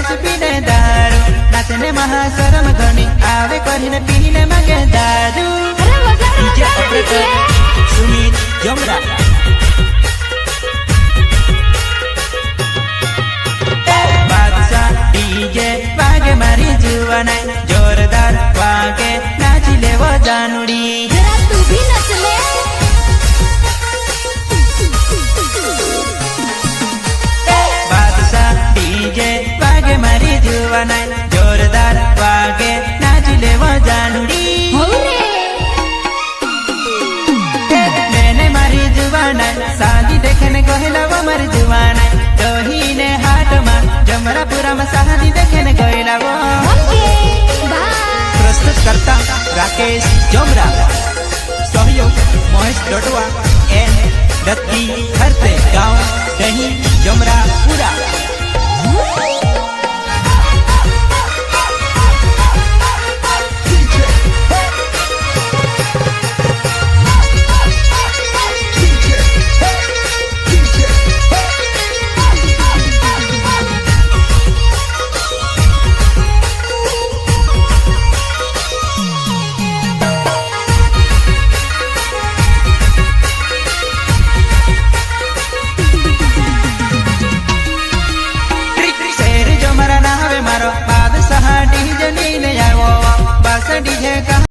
वर्ष पीने दारू नाचने महाशरम घनी आवे करीने पीने मांगे दारू डीजे ऑपरेटर सुमित जमरा बादशाह डीजे वागे मारी जुवानाई जोरदार वागे नाची ले वो जानुड़ी जरा तू भी नच ले बादशाह डीजे वागे मारी जुवानाई जोरदार वागे नाची ले वो जानुड़ी मैंने मारी जुवानाई शादी देखने गहिला वो मारी जुवानाई दोहीने हाट में जमरापुरा में शादी देखने गहिला वो प्रस्तुत करता राकेश जोमरा सहयोग महेश डोडवा एन दत्ती खरते गांव दही जमरापुरा डीजे